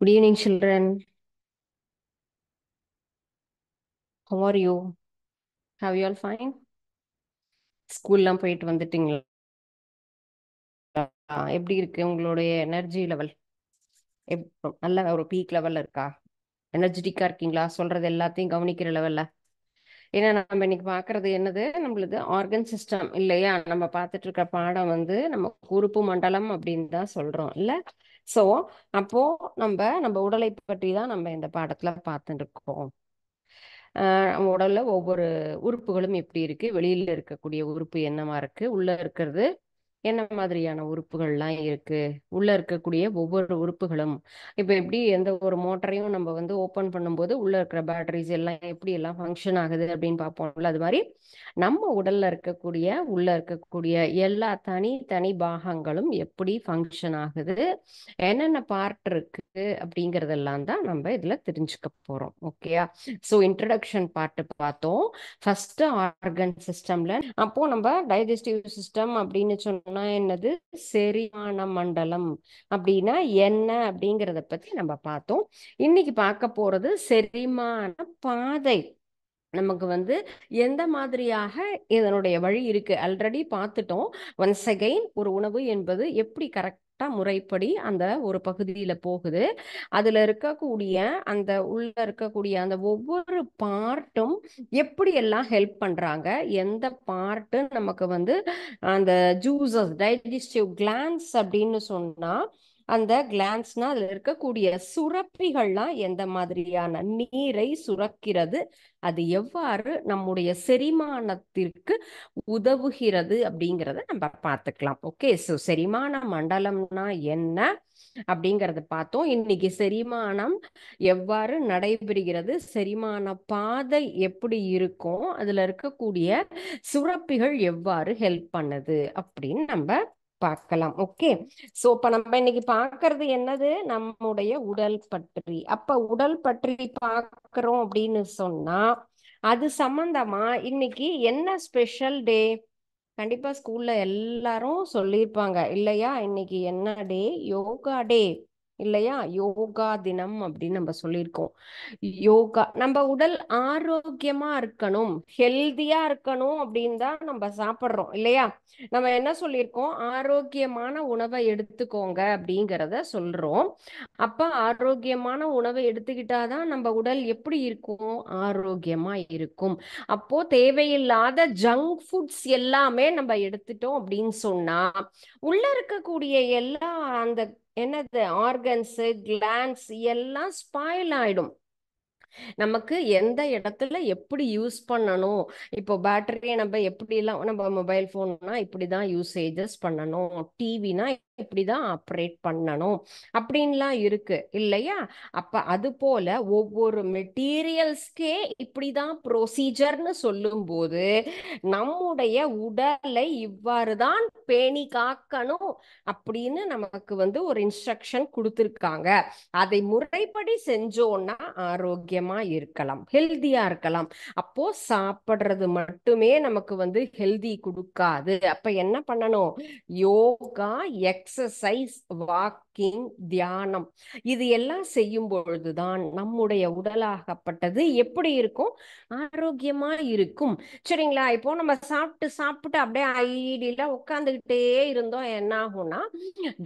Good evening, children. How are you? Have you all fine? ஸ்கூல்லாம் போயிட்டு வந்துட்டீங்களா? எப்படி இருக்கு உங்களுடைய எனர்ஜி லெவல்? நல்ல ஒரு பீக் லெவல்ல இருக்கா? எனர்ஜெட்டிக்கா இருக்கீங்களா? சொல்றது எல்லாத்தையும் கவனிக்கிற லெவல்ல? ஏன்னா நம்ம இன்னைக்கு பாக்குறது என்னது, நம்மளது ஆர்கன் சிஸ்டம் இல்லையா? நம்ம பார்த்துட்டு இருக்க பாடம் வந்து நம்ம உறுப்பு மண்டலம் அப்படின்னு தான் சொல்றோம் இல்ல. சோ அப்போ நம்ம உடலை பற்றி தான் நம்ம இந்த பாடத்துல பார்த்துட்டு இருக்கோம். நம்ம உடல்ல ஒவ்வொரு உறுப்புகளும் எப்படி இருக்கு, வெளியில இருக்கக்கூடிய உறுப்பு என்னவா இருக்கு, உள்ள இருக்கிறது என்ன மாதிரியான உறுப்புகள்லாம் இருக்கு, உள்ள இருக்கக்கூடிய ஒவ்வொரு உறுப்புகளும் இப்ப எப்படி எந்த ஒரு மோட்டரையும் நம்ம வந்து ஓபன் பண்ணும்போது உள்ள இருக்கிற பேட்டரிஸ் எல்லாம் எப்படி எல்லாம் ஃபங்க்ஷன் ஆகுது அப்படின்னு பார்ப்போம்ல, அது மாதிரி நம்ம உடல்ல இருக்கக்கூடிய உள்ள இருக்கக்கூடிய எல்லா தனி தனி பாகங்களும் எப்படி ஃபங்க்ஷன் ஆகுது, என்னென்ன பார்ட் இருக்கு அப்படிங்கறதெல்லாம் தான் நம்ம இதுல தெரிஞ்சுக்க போறோம். ஓகேயா? ஸோ இன்ட்ரடக்ஷன் பார்ட் பார்த்தோம். ஃபர்ஸ்ட் ஆர்கன் சிஸ்டம்ல அப்போ நம்ம டைஜஸ்டிவ் சிஸ்டம் அப்படின்னு சொன்னா என்னது, செரிமான மண்டலம் அப்படின்னா என்ன அப்படிங்கறத பத்தி நம்ம பார்த்தோம். இன்னைக்கு பார்க்க போறது செரிமான பாதை. நமக்கு வந்து எந்த மாதிரியாக இதனுடைய வழி இருக்கு ஆல்ரெடி பார்த்துட்டோம். ஒன்ஸ் அகைன் ஒரு உணவு என்பது எப்படி கரெக்டா முறைப்படி அந்த ஒரு பகுதியில போகுது, அதுல இருக்கக்கூடிய அந்த உள்ள இருக்கக்கூடிய அந்த ஒவ்வொரு பார்ட்டும் எப்படி எல்லாம் ஹெல்ப் பண்றாங்க, எந்த பார்ட் நமக்கு வந்து அந்த ஜூசஸ் டைஜஸ்டிவ் கிளான்ஸ் அப்படின்னு சொன்னா அந்த கிளான்ஸ்னா அதுல இருக்கக்கூடிய சுரப்பிகள்லாம் எந்த மாதிரியான நீரை சுரக்கிறது, அது எவ்வாறு நம்முடைய செரிமானத்திற்கு உதவுகிறது அப்படிங்கிறத நம்ம பார்த்துக்கலாம். ஓகே, ஸோ செரிமான மண்டலம்னா என்ன அப்படிங்கறத பார்த்தோம். இன்னைக்கு செரிமானம் எவ்வாறு நடைபெறுகிறது, செரிமான பாதை எப்படி இருக்கும், அதுல இருக்கக்கூடிய சுரப்பிகள் எவ்வாறு ஹெல்ப் பண்ணுது அப்படின்னு நம்ம பார்க்கலாம். ஓகே, சோ இப்ப நம்ம இன்னைக்கு பார்க்கிறது என்னது, நம்முடைய உடல் பற்றி. அப்ப உடல் பற்றி பார்க்கிறோம் அப்படின்னு சொன்னா அது சம்பந்தமா இன்னைக்கு என்ன ஸ்பெஷல் டே? கண்டிப்பா ஸ்கூல்ல எல்லாரும் சொல்லியிருப்பாங்க இல்லையா, இன்னைக்கு என்ன டே? யோகா டே இல்லையா? யோகா தினம் அப்படின்னு நம்ம சொல்லியிருக்கோம். யோகா நம்ம உடல் ஆரோக்கியமா இருக்கணும், ஹெல்தியா இருக்கணும் அப்படின்னு தான் நம்ம சாப்பிட்றோம் இல்லையா? நம்ம என்ன சொல்லியிருக்கோம், ஆரோக்கியமான உணவை எடுத்துக்கோங்க அப்படிங்கிறத சொல்றோம். அப்ப ஆரோக்கியமான உணவை எடுத்துக்கிட்டாதான் நம்ம உடல் எப்படி இருக்கும், ஆரோக்கியமா இருக்கும். அப்போ தேவையில்லாத ஜங்க் ஃபுட்ஸ் எல்லாமே நம்ம எடுத்துட்டோம் அப்படின்னு சொன்னா உள்ள இருக்கக்கூடிய எல்லா அந்த என்னது ஆர்கன்ஸ் கிளான்ஸ் எல்லாம் ஸ்பாயில் ஆயிடும். நமக்கு எந்த இடத்துல எப்படி யூஸ் பண்ணணும், இப்போ பேட்டரியை நம்ம எப்படி எல்லாம், நம்ம மொபைல் போன்னா இப்படிதான் யூசேஜஸ் பண்ணணும், டிவினா இப்படிதான் ஆப்ரேட் பண்ணணும் அப்படின்லாம் இருக்கு இல்லையா? அப்ப அது போல ஒவ்வொரு மெட்டீரியல்ஸ்க்கே இப்படிதான் ப்ரொசீஜர்னு சொல்லும் போது நம்முடைய உடலை இவ்வாறுதான் பேணி காக்கணும் அப்படின்னு நமக்கு வந்து ஒரு இன்ஸ்ட்ரக்ஷன் கொடுத்துருக்காங்க. அதை முறைப்படி செஞ்சோம்னா ஆரோக்கியமா இருக்கலாம், ஹெல்தியா இருக்கலாம். அப்போ சாப்பிடுறது மட்டுமே நமக்கு வந்து ஹெல்தி கொடுக்காது. அப்ப என்ன பண்ணணும், யோகா, எக்ஸசைஸ், வாக்கிங், தியானம் இது எல்லாம் செய்யும் பொழுதுதான் நம்முடைய உடலாகப்பட்டது எப்படி இருக்கும், ஆரோக்கியமா இருக்கும். சரிங்களா? இப்போ நம்ம சாப்பிட்டு சாப்பிட்டு அப்படியே ஐடியில உட்காந்துக்கிட்டே இருந்தோம், என்ன ஆகும்னா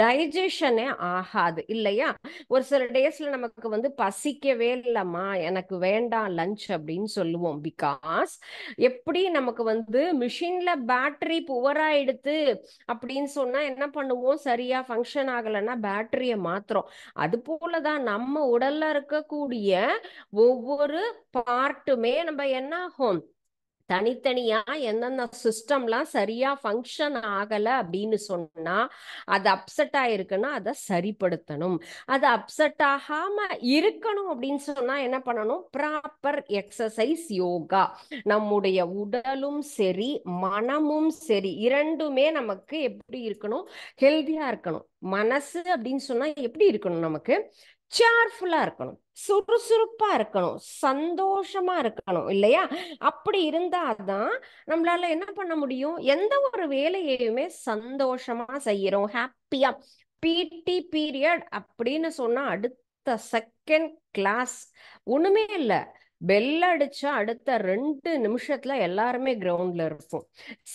டைஜஷனே ஆகாது இல்லையா? ஒரு சில டேஸ்ல நமக்கு வந்து பசிக்கவே இல்லம்மா, எனக்கு வேண்டாம் லஞ்ச் அப்படின்னு சொல்லுவோம். பிகாஸ் எப்படி நமக்கு வந்து மிஷின்ல பேட்டரி புவர் ஆயிடுத்து அப்படின்னு சொன்னா என்ன பண்ணுவோம், சரியா ஃபங்க்ஷன் ஆகலைன்னா பேட்டரியை மாத்துறோம். அது போலதான் நம்ம உடல்ல இருக்கக்கூடிய ஒவ்வொரு பார்ட்டுமே நம்ம என்ன ஆகும், தனித்தனியா எந்தெந்த சிஸ்டம்லாம் சரியா ஃபங்க்ஷன் ஆகல அப்படின்னு சொன்னா அது அப்செட் ஆயிருக்குன்னா அதை சரிப்படுத்தணும். அது அப்செட் ஆகாம இருக்கணும் அப்படின்னு சொன்னா என்ன பண்ணணும், ப்ராப்பர் எக்ஸசைஸ், யோகா. நம்முடைய உடலும் சரி மனமும் சரி இரண்டுமே நமக்கு எப்படி இருக்கணும், ஹெல்தியா இருக்கணும். மனசு அப்படின்னு சொன்னா எப்படி இருக்கணும், நமக்கு சேர்ஃபுல்லா இருக்கணும், சுறுசுறுப்பா இருக்கணும், சந்தோஷமா இருக்கணும் இல்லையா? அப்படி இருந்தாதான் நம்மளால என்ன பண்ண முடியும், எந்த ஒரு வேலையுமே சந்தோஷமா செய்யறோம், ஹாப்பியா. பிடி பீரியட் அப்படின்னு சொன்னா அடுத்த அடுத்த செகண்ட் கிளாஸ் ஒண்ணுமே இல்லை. பெல் அடிச்சா அடுத்த 2 நிமிஷத்துல எல்லாருமே கிரவுண்ட்ல இருப்போம்.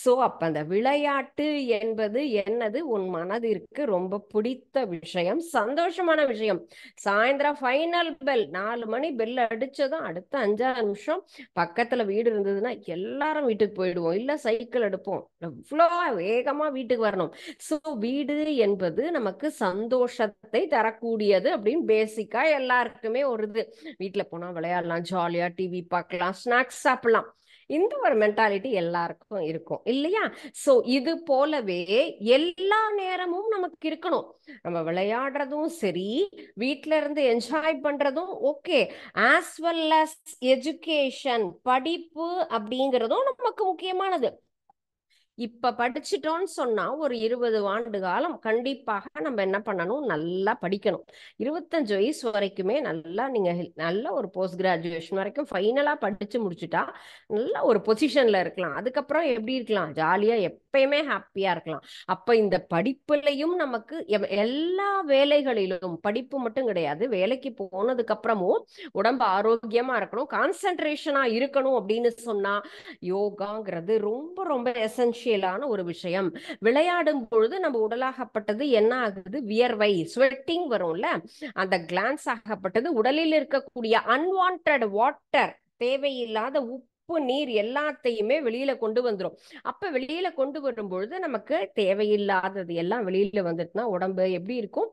சோ அப்ப அந்த விளையாட்டு என்பது என்னது, உன் மனதிற்கு ரொம்ப பிடித்த விஷயம், சந்தோஷமான விஷயம். சாயந்தரம் ஃபைனல் பெல் 4 மணி பெல் அடிச்சதும் அடுத்த 5-6 நிமிஷம் பக்கத்துல வீடு இருந்ததுன்னா எல்லாரும் வீட்டுக்கு போயிடுவோம், இல்ல சைக்கிள் எடுப்போம், எவ்வளோ வேகமா வீட்டுக்கு வரணும். சோ வீடு என்பது நமக்கு சந்தோஷத்தை தரக்கூடியது அப்படின்னு பேசிக்கா எல்லாருக்குமே ஒரு இது. வீட்டுல போனா விளையாடலாம், ஜாலியா டிவி பார்க்கலாம், ஸ்நாக்ஸ் சாப்பிடலாம், இந்த ஒரு மென்டாலிட்டி எல்லாருக்கும் இருக்கும் இல்லையா? சோ இது போலவே எல்லா நேரமும் நமக்கு இருக்கணும். நம்ம விளையாடுறதும் சரி, வீட்ல இருந்து என்ஜாய் பண்றதும் okay, as well as education, படிப்பு அப்படிங்கிறதும் நமக்கு முக்கியமானது. இப்ப படிச்சிட்டோம்னு சொன்னா ஒரு 20 ஆண்டு காலம் கண்டிப்பாக நம்ம என்ன பண்ணணும், நல்லா படிக்கணும். 25 வயசு வரைக்குமே நல்லா நீங்க நல்ல ஒரு போஸ்ட் கிராஜுவேஷன் வரைக்கும் ஃபைனலா படிச்சு முடிச்சுட்டா நல்ல ஒரு பொசிஷன்ல இருக்கலாம். அதுக்கப்புறம் எப்படி இருக்கலாம், ஜாலியா எப்பயுமே ஹாப்பியா இருக்கலாம். அப்ப இந்த படிப்புலையும் நமக்கு எல்லா வேலைகளிலும், படிப்பு மட்டும் கிடையாது, வேலைக்கு போனதுக்கு அப்புறமும் உடம்பு ஆரோக்கியமா இருக்கணும், கான்சென்ட்ரேஷனா இருக்கணும் அப்படின்னு சொன்னா யோகாங்கிறது ரொம்ப ரொம்ப எசென்ஷியலான ஒரு விஷயம். விளையாடும் பொழுது நம்ம உடலாகப்பட்டது என்ன ஆகுது, வியர்வை, ஸ்வெட்டிங் வரும்ல, அந்த கிளான்ஸ் ஆகப்பட்டது உடலில் இருக்கக்கூடிய அன்வான்ட் வாட்டர், தேவையில்லாத உப்பு நீர் எல்லாத்தையுமே வெளியில கொண்டு வந்துரும். அப்ப வெளியில கொண்டு வரும்பொழுது நமக்கு தேவையில்லாதது எல்லாம் வெளியில வந்துட்டுனா உடம்பு எப்படி இருக்கும்,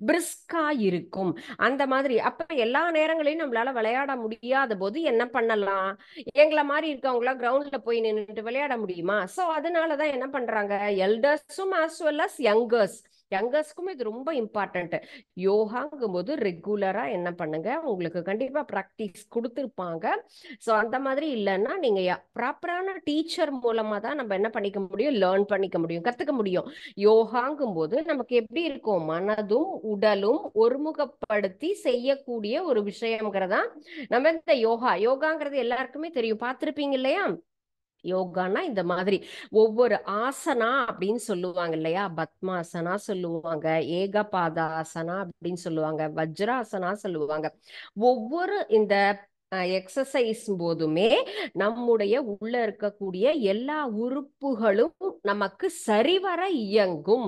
பிரிஸ்கா இருக்கும். அந்த மாதிரி அப்ப எல்லா நேரங்களையும் நம்மளால விளையாட முடியாத போது என்ன பண்ணலாம், எங்களை மாதிரி இருக்கவங்களா கிரவுண்ட்ல போய் நின்றுட்டு விளையாட முடியுமா? சோ அதனாலதான் என்ன பண்றாங்க, எல்டர்ஸும் ஆஸ் வெல் அஸ் யங்கர்ஸ்க்கும் இது ரொம்ப இம்பார்ட்டன்ட். யோகாங்கும் போது ரெகுலரா என்ன பண்ணுங்க, உங்களுக்கு கண்டிப்பா பிராக்டிஸ் கொடுத்துருப்பாங்க. சோ அந்த மாதிரி இல்லைன்னா நீங்க ப்ராப்பரான டீச்சர் மூலமா தான் நம்ம என்ன பண்ணிக்க முடியும், லேர்ன் பண்ணிக்க முடியும், கத்துக்க முடியும். யோகாங்கும் போது நமக்கு எப்படி இருக்கும், மனதும் உடலும் ஒருமுகப்படுத்தி செய்யக்கூடிய ஒரு விஷயம்ங்கிறதா நம்ம இந்த யோகாங்கிறது எல்லாருக்குமே தெரியும், பார்த்திருப்பீங்க இல்லையா? யோகானா இந்த மாதிரி ஒவ்வொரு ஆசனா அப்படின்னு சொல்லுவாங்க இல்லையா, பத்மாசனா சொல்லுவாங்க, ஏகபாதாசனா அப்படின்னு சொல்லுவாங்க, வஜ்ராசனா சொல்லுவாங்க. ஒவ்வொரு இந்த எக்ஸசைஸ் போதுமே நம்முடைய உள்ள இருக்கக்கூடிய எல்லா உறுப்புகளும் நமக்கு சரிவர இயங்கும்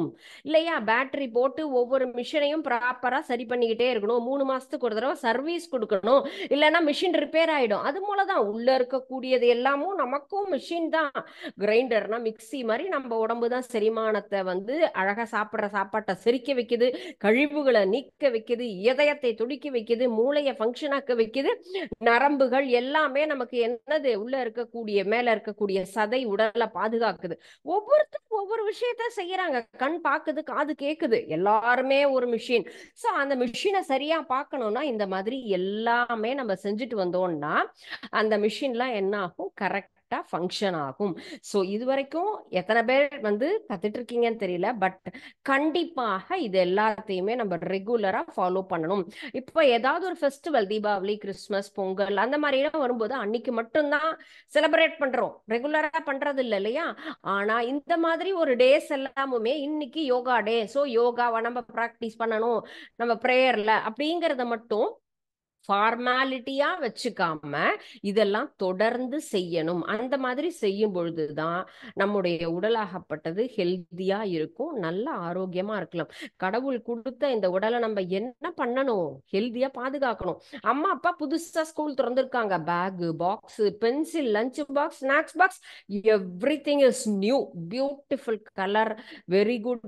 இல்லையா? பேட்டரி போட்டு ஒவ்வொரு மிஷினையும் ப்ராப்பரா சரி பண்ணிக்கிட்டே இருக்கணும், 3 மாசத்துக்கு ஒரு தடவை சர்வீஸ் கொடுக்கணும், இல்லைன்னா மிஷின் ரிப்பேர் ஆயிடும். அது போலதான் உள்ள இருக்கக்கூடியது எல்லாமும் நமக்கும் மிஷின் தான். கிரைண்டர்னா மிக்சி மாதிரி நம்ம உடம்பு தான் செரிமானத்தை வந்து அழகா சாப்பிட்ற சாப்பாட்டை செரிக்க வைக்குது, கழிவுகளை நீக்க வைக்குது, இதயத்தை துடிக்க வைக்குது, மூளையை ஃபங்க்ஷன் ஆக்க வைக்குது, நரம்புகள் எல்லாமே நமக்கு என்னது, உள்ள இருக்கக்கூடிய மேல இருக்கக்கூடிய சதை உடலை பாதுகாக்குது. ஒவ்வொருத்தரும் ஒவ்வொரு விஷயத்த செய்யறாங்க, கண் பாக்குது, காது கேக்குது, எல்லாருமே ஒரு மிஷின். சோ அந்த மிஷினை சரியா பார்க்கணும்னா இந்த மாதிரி எல்லாமே நம்ம செஞ்சுட்டு வந்தோம்னா அந்த மிஷின்லாம் என்ன ஆகும், கரெக்டா ஃபங்க்ஷன் ஆகும். சோ இது வரைக்கும் எத்தனை பேர் வந்து கத்துட்டு இருக்கீங்கன்னு தெரியல, பட் கண்டிப்பாக இது எல்லாத்தையுமே நம்ம ரெகுலரா ஃபாலோ பண்ணணும். இப்ப ஏதாவது ஒரு ஃபெஸ்டிவல், தீபாவளி, கிறிஸ்துமஸ், பொங்கல் அந்த மாதிரி எல்லாம் வரும்போது அன்னைக்கு மட்டும்தான் செலிப்ரேட் பண்றோம், ரெகுலரா பண்றது இல்லை இல்லையா? ஆனா இந்த மாதிரி ஒரு டேஸ் எல்லாமுமே இன்னைக்கு யோகா டே, சோ யோகாவை நம்ம பிராக்டிஸ் பண்ணணும் நம்ம பிரேயர்ல அப்படிங்கறத மட்டும் ஃபார்மாலிட்டியா வச்சுக்காம இதெல்லாம் தொடர்ந்து செய்யணும். அந்த மாதிரி செய்யும் பொழுதுதான் நம்முடைய உடலாகப்பட்டது ஹெல்தியா இருக்கும், நல்ல ஆரோக்கியமா இருக்கலாம். கடவுள் கொடுத்த இந்த உடலை நம்ம என்ன பண்ணணும், ஹெல்தியா பாதுகாக்கணும். அம்மா அப்பா புதுசா ஸ்கூல் திறந்திருக்காங்க, bag, box, pencil, lunch box, snacks box, everything is new, beautiful colour, very good,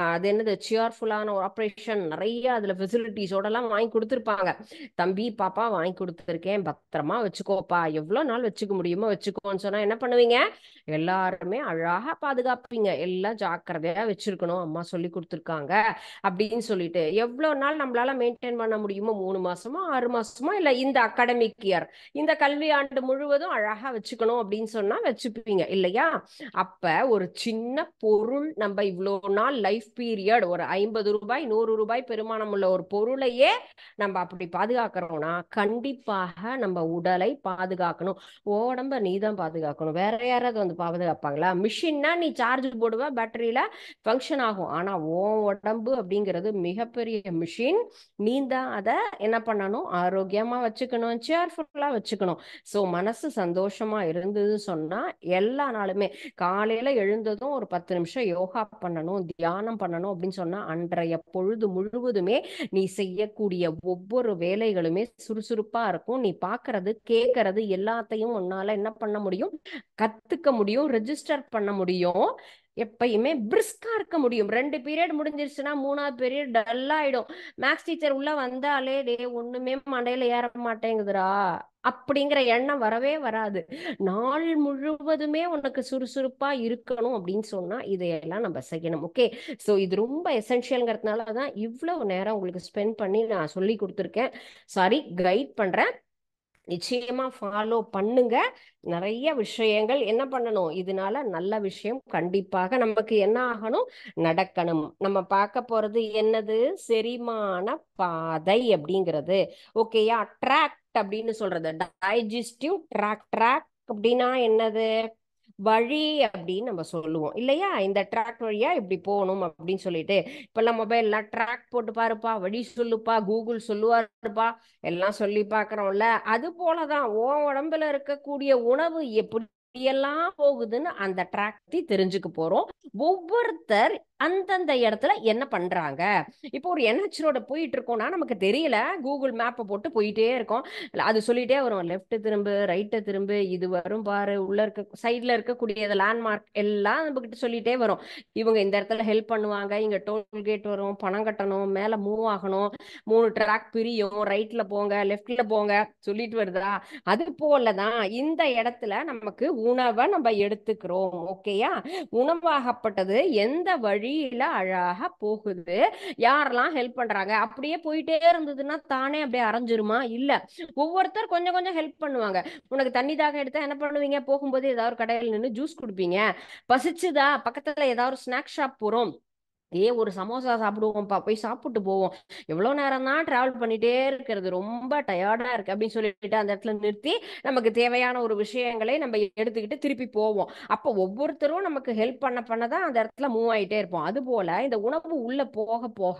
அது என்னது, சியர்ஃபுல்லான ஒரு ஆப்ரேஷன், நிறைய அதுல ஃபெசிலிட்டிஸோட எல்லாம் வாங்கி கொடுத்துருப்பாங்க. தம்பி பாப்பா வாங்கி கொடுத்துருக்கேன், பத்திரமா வச்சுக்கோப்பா, எவ்வளவு நாள் வச்சுக்க முடியுமோ வச்சுக்கோன்னு சொன்னா என்ன பண்ணுவீங்க, எல்லாருமே அழகா பாதுகாப்பீங்க, எல்லாம் ஜாக்கிரதையா வச்சிருக்கணும், அம்மா சொல்லி கொடுத்துருக்காங்க அப்படின்னு சொல்லிட்டு. எவ்வளவு நாள் நம்மளால மெயின்டைன் பண்ண முடியுமோ, 3 மாசமோ 6 மாசமோ இல்ல இந்த அகாடமிக் இயர், இந்த கல்வி ஆண்டு முழுவதும் அழகா வச்சுக்கணும் அப்படின்னு சொன்னா வச்சுப்பீங்க இல்லையா? அப்ப ஒரு சின்ன பொருள், நம்ம இவ்வளவு நாள் லைஃப் பீரியட் ஒரு 50 ரூபாய் 100 ரூபாய் பெருமானம் உள்ள ஒரு பொருளையே நம்ம அப்படி பாதுகாக்க பாதுகாக்கிறோம்னா கண்டிப்பாக நம்ம உடலை பாதுகாக்கணும். உடம்ப நீ தான் பாதுகாக்கணும். வேற யாராவது வந்து பாதுகாப்பாங்களா? மிஷின்னா நீ சார்ஜ் போடுவ, பேட்டரியில ஃபங்க்ஷன் ஆகும். ஆனா உன் உடம்பு அப்படிங்கிறது மிகப்பெரிய மிஷின். நீ தான் அதை என்ன பண்ணணும்? ஆரோக்கியமா வச்சுக்கணும், சேர்ஃபுல்லா வச்சுக்கணும். ஸோ மனசு சந்தோஷமா இருந்தது சொன்னா எல்லா நாளுமே காலையில எழுந்ததும் ஒரு 10 நிமிஷம் யோகா பண்ணணும், தியானம் பண்ணணும் அப்படின்னு சொன்னா அன்றைய பொழுது முழுவதுமே நீ செய்யக்கூடிய ஒவ்வொரு வேலைகளுமே சுறுசுறுப்பா இருக்கும். நீ பார்க்கறது கேட்கறது எல்லாத்தையும் உன்னால என்ன பண்ண முடியும்? கத்துக்க முடியும், ரெஜிஸ்டர் பண்ண முடியும். எப்பயுமே பிரிஸ்கா இருக்க முடியும். 2 பீரியட் முடிஞ்சிருச்சுன்னா 3ஆவது பீரியட் டல் ஆயிடும். மேக்ஸ் டீச்சர் உள்ள வந்தாலே டே ஒண்ணுமே மண்டையில ஏற மாட்டேங்குதுடா அப்படிங்கிற எண்ணம் வரவே வராது. நாள் முழுவதுமே உனக்கு சுறுசுறுப்பா இருக்கணும் அப்படின்னு சொன்னா இதையெல்லாம் நம்ம செய்யணும். ஓகே, ஸோ இது ரொம்ப எசென்ஷியல்ங்கிறதுனால தான் இவ்வளவு நேரம் உங்களுக்கு ஸ்பெண்ட் பண்ணி நான் சொல்லி கொடுத்துருக்கேன். சாரி, கைட் பண்றேன். நிச்சயமா ஃபாலோ பண்ணுங்க. நிறைய விஷயங்கள் என்ன பண்ணணும், இதனால நல்ல விஷயம் கண்டிப்பாக நமக்கு என்ன ஆகணும், நடக்கணும். நம்ம பார்க்க போறது என்னது, செரிமான பாதை அப்படிங்கிறது. ஓகேயா? ட்ராக்ட் அப்படின்னு சொல்றது, டைஜஸ்டிவ் ட்ராக். ட்ராக் அப்படின்னா என்னது, வழி அப்படின்னு நம்ம சொல்லுவோம் இல்லையா? இந்த ட்ராக் வழியா இப்படி போகணும் அப்படின்னு சொல்லிட்டு இப்பெல்லாம் மொபைல்ல ட்ராக் போட்டு பாருப்பா, வழி சொல்லுப்பா, கூகுள் சொல்லுவாருப்பா, எல்லாம் சொல்லி பாக்குறோம்ல. அது போலதான் உன் உடம்புல இருக்கக்கூடிய உணவு எப்படி எல்லாம் போகுதுன்னு அந்த ட்ராக் தெரிஞ்சுக்க போறோம். ஒவ்வொருத்தர் அந்தந்த இடத்துல என்ன பண்றாங்க. இப்போ ஒரு NH ரோட போயிட்டு இருக்கோம்னா நமக்கு தெரியல, கூகுள் மேப்பை போட்டு போயிட்டே இருக்கோம். அது சொல்லிட்டே வரும், லெஃப்ட் திரும்பு, ரைட்டு திரும்பு, இது வரும் பாரு, உள்ள இருக்க சைட்ல இருக்கக்கூடிய லேண்ட்மார்க் எல்லாம் நம்ம கிட்ட சொல்லிட்டே வரும். இவங்க இந்த இடத்துல ஹெல்ப் பண்ணுவாங்க, இங்க டோல்கேட் வரும், பணம் கட்டணும், மேல மூவ் ஆகணும், 3 ட்ராக் பிரியும், ரைட்ல போங்க, லெஃப்ட்ல போங்க சொல்லிட்டு வருதா? அது போலதான் இந்த இடத்துல நமக்கு உணவை நம்ம எடுத்துக்கிறோம். ஓகேயா? உணவாகப்பட்டது எந்த வழியில அழகா போகுது, யாரெல்லாம் ஹெல்ப் பண்றாங்க, அப்படியே போயிட்டே இருந்ததுன்னா தானே அப்படியே அரைஞ்சிருமா? இல்ல, ஒவ்வொருத்தர் கொஞ்சம் கொஞ்சம் ஹெல்ப் பண்ணுவாங்க. உனக்கு தண்ணி தாக எடுத்தா என்ன பண்ணுவீங்க? போகும்போது ஏதாவது ஒரு கடையில் நின்று ஜூஸ் குடிப்பீங்க. பசிச்சுதா, பக்கத்துல ஏதாவது ஸ்நாக் ஷாப் போறோம், ஒரு சமோசா சாப்பிடுவோம்ப்பா, போய் சாப்பிட்டு போவோம். எவ்வளவு நேரம் தான் டிராவல் பண்ணிட்டே இருக்கிறது, ரொம்ப டயர்டா இருக்கு அப்படின்னு சொல்லிட்டு அந்த இடத்துல நிறுத்தி நமக்கு தேவையான ஒரு விஷயங்களை நம்ம எடுத்துக்கிட்டு திருப்பி போவோம். அப்போ ஒவ்வொருத்தரும் நமக்கு ஹெல்ப் பண்ணதான் அந்த இடத்துல மூவ் ஆயிட்டே இருப்போம். அது போல இந்த உணவு உள்ள போக போக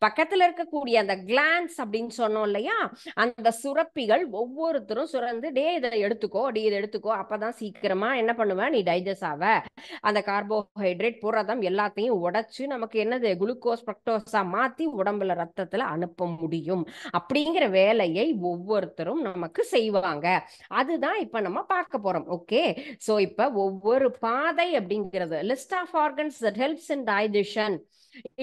பக்கத்துல இருக்கக்கூடிய அந்த கிளான்ஸ் அப்படின்னு சொன்னோம் இல்லையா, அந்த சுரப்பிகள் ஒவ்வொருத்தரும் சுரந்து, டே இதை எடுத்துக்கோ, இதை எடுத்துக்கோ, அப்பதான் சீக்கிரமா என்ன பண்ணுவேன், நீ டைஜஸ்ட் ஆவ. அந்த கார்போஹைட்ரேட் புரதம் எல்லாத்தையும் உடைச்சு நமக்கு என்னது, குளுக்கோஸ் ஃப்ரக்டோஸா மாத்தி உடம்புல ரத்தத்துல அனுப்ப முடியும். அப்படிங்கிற வேலையை ஒவ்வொருத்தரும் நமக்கு செய்வாங்க. அதுதான் இப்ப நம்ம பார்க்க போறோம். ஓகே, சோ இப்ப ஒவ்வொரு பாதை அப்படிங்கிறது list of organs that helps in digestion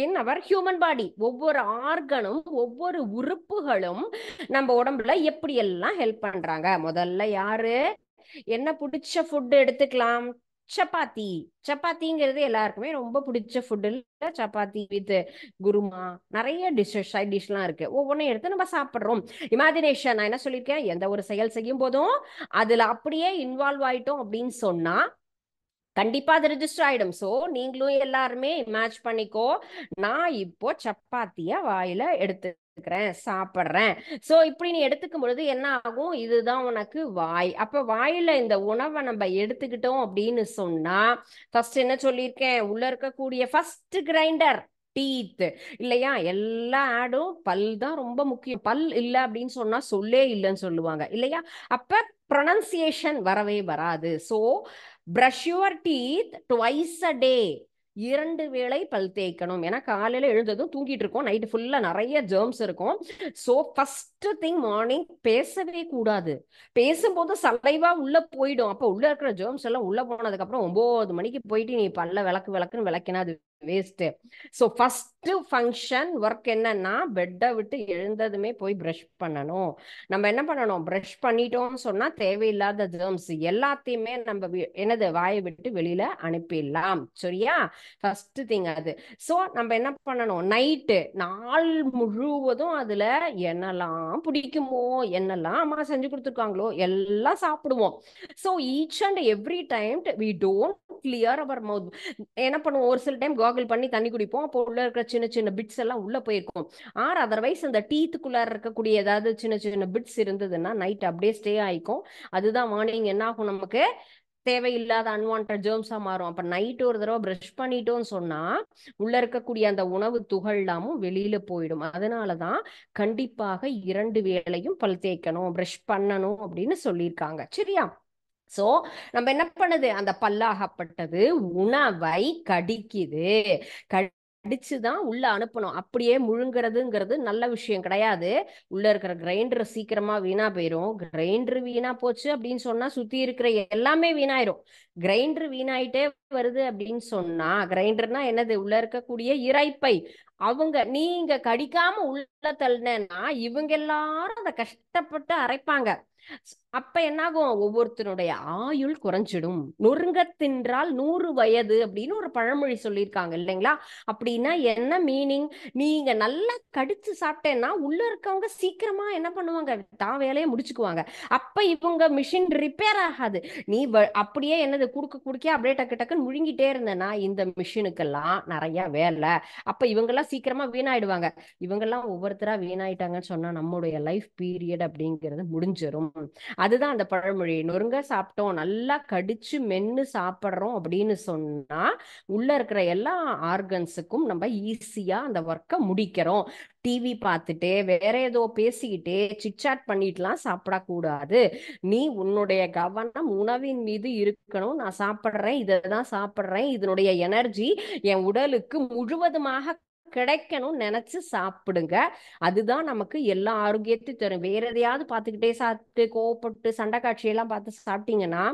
in our human body. ஒவ்வொரு ஆர்கனும், ஒவ்வொரு உறுப்புகளும் நம்ம உடம்புல எப்படி எல்லாம் ஹெல்ப் பண்றாங்க. முதல்ல யாரு, என்ன பிடிச்ச ஃபுட் எடுத்துக்கலாம், சப்பாத்தி. சப்பாத்திங்கிறது எல்லாருக்குமே ரொம்ப பிடிச்ச ஃபுட் இல்ல? சப்பாத்தி வித் குருமா, நிறைய டிஷ்ஷஸ், சைட் டிஷ்லாம் இருக்கு. ஒவ்வொன்றும் எடுத்து நம்ம சாப்பிட்றோம். இமேஜினேஷன், நான் என்ன சொல்லியிருக்கேன், எந்த ஒரு செயல் செய்யும் போதும் அதுல அப்படியே இன்வால்வ் ஆயிட்டோம் அப்படின்னு சொன்னா கண்டிப்பா அது ரெஜிஸ்டர் ஆயிடும். சோ நீங்களும் எல்லாருமே இமேஜ் பண்ணிக்கோ, நான் இப்போ சப்பாத்திய வாயில எடுத்துக்கிறேன், சாப்பிட்றேன். சோ இப்படி நீ எடுத்துக்கும் பொழுது என்ன ஆகும், இதுதான் உனக்கு வாய். அப்ப வாயில இந்த உணவை நம்ம எடுத்துக்கிட்டோம் அப்படின்னு சொன்னா, ஃபர்ஸ்ட் என்ன சொல்லியிருக்கேன், உள்ள இருக்கக்கூடிய ஃபர்ஸ்ட் கிரைண்டர் டீத் இல்லையா? எல்லா ஆடும் பல் தான் ரொம்ப முக்கியம். பல் இல்லை அப்படின்னு சொன்னா சொல்லே இல்லைன்னு சொல்லுவாங்க இல்லையா? அப்ப ப்ரொனன்சியேஷன் வரவே வராது. So brush your teeth twice a day. 2 வேளை பல் தேய்க்கணும். ஏன்னா காலையில எழுந்ததும் தூங்கிட்டு இருக்கோம், நைட்டு ஃபுல்லா நிறைய ஜெர்ம்ஸ் இருக்கும். சோ ஃபர்ஸ்ட் திங் மார்னிங் பேசவே கூடாது. பேசும்போது சலைவா உள்ள போயிடும். அப்ப உள்ள இருக்கிற ஜெர்ம்ஸ் எல்லாம் உள்ள போனதுக்கு அப்புறம் 9 மணிக்கு போயிட்டு நீ பல்ல விளக்குன்னு விளக்கினா அது waste. So first function work என்னன்னா, பெட்டை விட்டு எழுந்ததுமே போய் பிரஷ் பண்ணணும். நம்ம என்ன பண்ணணும், பிரஷ் பண்ணிட்டோம்னு சொன்னா தேவையில்லாத ஜெர்ம்ஸ் எல்லாத்தையுமே நம்ம என்னது வாயை விட்டு வெளியில அனுப்பிடலாம். சரியா? ஃபர்ஸ்ட் திங் அது. ஸோ நம்ம என்ன பண்ணணும், நைட்டு நாள் முழுவதும் அதுல என்னெல்லாம் பிடிக்குமோ, என்னெல்லாம் அம்மா செஞ்சு கொடுத்துருக்காங்களோ எல்லாம் சாப்பிடுவோம். So each and every time we don't clear our mouth. என்ன பண்ணுவோம், ஒரு சில டைம் காகிள் பண்ணி தண்ணி குடிப்போம். அப்போ உள்ள இருக்கிற சின்ன சின்ன பிட்ஸ் எல்லாம் உள்ள போயிருக்கும். ஆர் அதர்வைஸ் இந்த டீத்துக்குள்ள இருக்கக்கூடிய ஏதாவது சின்ன சின்ன பிட்ஸ் இருந்ததுன்னா நைட் அப்படியே ஸ்டே ஆயிக்கும். அதுதான் மார்னிங் என்ன ஆகும், நமக்கு தேவையில்லாத அன்வான்ட் ஜெர்ம்ஸா மாறும். அப்ப நைட் ஒரு தடவை பிரஷ் பண்ணிட்டோம்னு சொன்னா உள்ள இருக்கக்கூடிய அந்த உணவு துகள் எல்லாமும் வெளியில போயிடும். அதனாலதான் கண்டிப்பாக 2 வேளையும் பல் தேய்க்கணும், பிரஷ் பண்ணணும் அப்படின்னு சொல்லியிருக்காங்க. சரியா? சோ நம்ம என்ன பண்ணுது, அந்த பல்லாகப்பட்டது உணவை கடிக்குது, கடிச்சுதான் உள்ள அனுப்பணும். அப்படியே முழுங்குறதுங்கிறது நல்ல விஷயம் கிடையாது. உள்ள இருக்கிற கிரைண்டர் சீக்கிரமா வீணா போயிரும். கிரைண்டர் வீணா போச்சு அப்படின்னு சொன்னா சுத்தி இருக்கிற எல்லாமே வீணாயிரும். கிரைண்டர் வீணாயிட்டே வருது அப்படின்னு சொன்னா, கிரைண்டர்னா என்னது, உள்ள இருக்கக்கூடிய இரைப்பை. நீங்க கடிக்காம உள்ள தள்ளினா இவங்க எல்லாரும் அதை கஷ்டப்பட்டு அரைப்பாங்க. அப்ப என்னாகும், ஒவ்வொருத்தருடைய ஆயுள் குறைஞ்சிடும். நொறுங்க தின்றால் 100 வயது அப்படின்னு ஒரு பழமொழி சொல்லியிருக்காங்க இல்லைங்களா? அப்படின்னா என்ன மீனிங், நீங்க நல்லா கடிச்சு சாப்பிட்டேன்னா உள்ள இருக்கவங்க சீக்கிரமா என்ன பண்ணுவாங்க, தான் வேலையை முடிச்சுக்குவாங்க. அப்ப இவங்க மிஷின் ரிப்பேர் ஆகாது. நீ அப்படியே என்னது குடுக்க அப்படியே டக்கு டக்குன்னு முழுங்கிட்டே இருந்தேன்னா இந்த மிஷினுக்கெல்லாம் நிறைய வேலை. அப்ப இவங்கெல்லாம் சீக்கிரமா வீணாயிடுவாங்க. இவங்கெல்லாம் ஒவ்வொருத்தரா வீணாயிட்டாங்கன்னு சொன்னா நம்மளுடைய லைஃப் பீரியட் அப்படிங்கிறது முடிஞ்சிடும். அதுதான் அந்த பழமொழி. நொறுங்க சாப்பிட்டோம், நல்லா கடிச்சு மென்னு சாப்பிட்றோம் அப்படின்னு சொன்னா உள்ள இருக்கிற எல்லா ஆர்கன்ஸுக்கும் நம்ம ஈஸியா அந்த ஒர்க்கை முடிக்கிறோம். டிவி பார்த்துட்டே வேற ஏதோ பேசிக்கிட்டே சிட்சாட் பண்ணிட்டுலாம் சாப்பிடக்கூடாது. நீ உன்னுடைய கவனம் உணவின் மீது இருக்கணும். நான் சாப்பிட்றேன், இதை தான் சாப்பிட்றேன், இதனுடைய எனர்ஜி என் உடலுக்கு முழுவதுமாக கிடைக்கணும்னு நினைச்சு சாப்பிடுங்க. அதுதான் நமக்கு எல்லா ஆரோக்கியத்தையும் தரும். வேற எதையாவது பார்த்துக்கிட்டே சாப்பிட்டு கோவப்பட்டு சண்டை காட்சியெல்லாம் பார்த்து சாப்பிட்டீங்கன்னா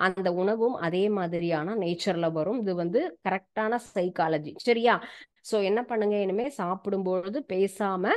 அந்த உணவும் அதே மாதிரியான நேச்சர்ல வரும். இது கரெக்டான சைக்காலஜி. சரியா? சோ என்ன பண்ணுங்க, இனிமே சாப்பிடும்பொழுது பேசாம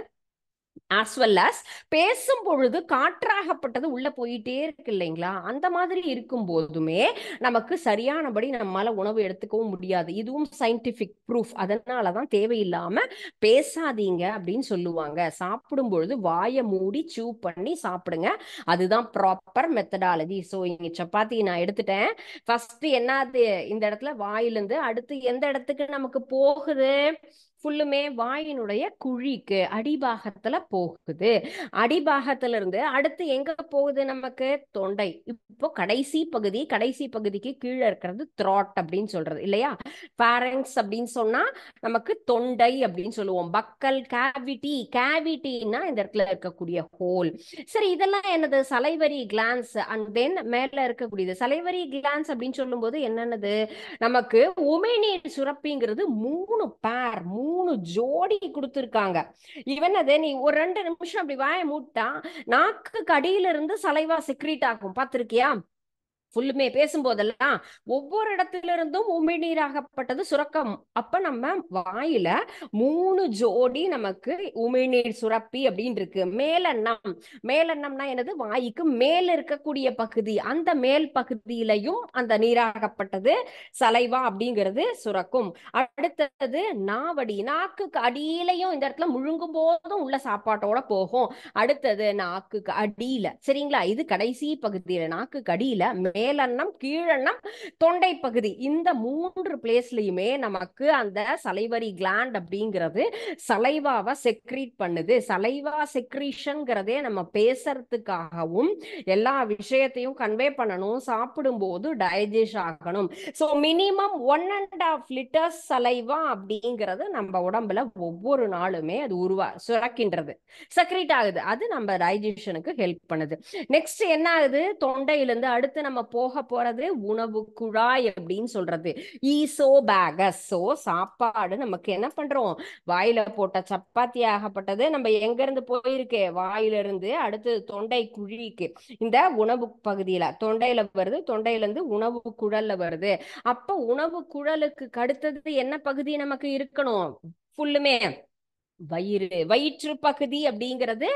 as well as பேசும் பொழுது காற்றாகப்பட்டது உள்ள போயிட்டே இருக்கு இல்லைங்களா? அந்த மாதிரி இருக்கும் போதுமே நமக்கு சரியானபடி நம்மளால உணவு எடுத்துக்கவும் முடியாது. இதுவும் சயின்டிபிக் ப்ரூஃப். அதனாலதான் தேவையில்லாம பேசாதீங்க அப்படின்னு சொல்லுவாங்க. சாப்பிடும் பொழுது வாயை மூடி சூ பண்ணி சாப்பிடுங்க. அதுதான் ப்ராப்பர் மெத்தடாலஜி. ஸோ இங்க சப்பாத்தி நான் எடுத்துட்டேன். ஃபர்ஸ்ட் என்னது, இந்த இடத்துல வாயிலிருந்து அடுத்து எந்த இடத்துக்கு நமக்கு போகுது, ஃபுல்லுமே வாயினுடைய குழிக்கு அடிபாகத்துல போகுது. அடிபாகத்துல இருந்து அடுத்து எங்க போகுது, நமக்கு தொண்டை. இப்போ கடைசி பகுதிக்கு கீழே இருக்கிறது த்ராட் அப்படின்னு சொல்றது இல்லையா? பாரங்ஸ் அப்படின்னு சொன்னா நமக்கு தொண்டை அப்படின்னு சொல்லுவோம். பக்கல், கேவிட்டின்னா இந்த இடத்துல இருக்கக்கூடிய ஹோல். சரி, இதெல்லாம் என்னது, சலைவரி கிளான்ஸ். அண்ட் தென் மேல இருக்கக்கூடியது சலைவரி கிளான்ஸ் அப்படின்னு சொல்லும் போது என்னன்னது, நமக்கு உமிழ்நீர் சுரப்பிங்கிறது 3 ஜோடி கொடுத்துருக்காங்க. இவன் அது நீ ஒரு 2 நிமிஷம் அப்படி வாய மூட்டா நாக்கு அடியில இருந்து சலைவா செக்ரீட் ஆகும். பார்த்திருக்கியா? ஃபுல்லுமே பேசும்போதெல்லாம் ஒவ்வொரு இடத்துல இருந்தும் உமிழ்நீராகப்பட்டது சுரக்கம். அப்ப நம்ம வாயில 3 ஜோடி நமக்கு உமிழ்நீர் சுரப்பி அப்படின்னு இருக்கு. மேலெண்ணம்னா என்னது, வாய்க்கு மேல இருக்கக்கூடிய பகுதி. அந்த மேல் பகுதியிலையும் அந்த நீராகப்பட்டது சலைவா அப்படிங்கிறது சுரக்கும். அடுத்தது நாவடி, நாக்குக்கு அடியிலையும் இந்த இடத்துல முழுங்கும் போதும் உள்ள சாப்பாட்டோட போகும். அடுத்தது நாக்குக்கு அடியில. சரிங்களா? இது கடைசி பகுதியில நாக்குக்கு அடியில மேலெண்ணம், கீழெண்ணம், தொண்டை பகுதி. இந்த 3 பிளேஸ்லயுமே நமக்கு அந்த சலைவரி கிளாண்ட் அப்படிங்கிறது சலைவாவை செக்ரீட் பண்ணுது. சலைவா செக்ரீஷன்ங்கிறதே நம்ம பேசுறதுக்காகவும் எல்லா விஷயத்தையும் கன்வே பண்ணணும். சாப்பிடும்போது டைஜஸ்ட் ஆகணும். ஸோ மினிமம் 1.5 லிட்டர்ஸ் சலைவா அப்படிங்கிறது நம்ம உடம்புல ஒவ்வொரு நாளுமே அது சுரக்கின்றது, செக்ரீட் ஆகுது. அது நம்ம டைஜஷனுக்கு ஹெல்ப் பண்ணுது. நெக்ஸ்ட் என்ன ஆகுது, தொண்டையிலிருந்து அடுத்து நம்ம போக போறது உணவு குழாய் அப்படின்னு சொல்றது ஈசோபேகஸ். சோ சாப்பாடு நமக்கு என்ன பண்றோம், வாயில போட்ட சப்பாத்தி ஆகப்பட்டது நம்ம எங்க இருந்து போயிருக்கு, வாயில இருந்து அடுத்து தொண்டை குழிக்கு, இந்த உணவு பகுதியில தொண்டையில வருது, தொண்டையில இருந்து உணவு குழல்ல வருது. அப்ப உணவு குழலுக்கு அடுத்தது என்ன பகுதி நமக்கு இருக்கணும், ஃபுல்லுமே வயிறு, வயிற்று பகுதி அப்படிங்கிறது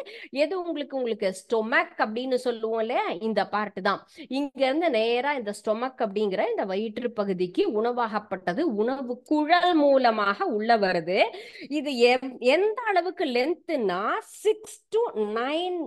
எது உங்களுக்கு ஸ்டொமக் அப்படின்னு சொல்லுவோம் இல்லையா, இந்த பார்ட் தான். இங்க இருந்து நேரா இந்த ஸ்டொமக் அப்படிங்கிற இந்த வயிற்று பகுதிக்கு உணவாகப்பட்டது உணவு குழல் மூலமாக உள்ள வருது. இது எந்த அளவுக்கு லென்த்னா 6 to 9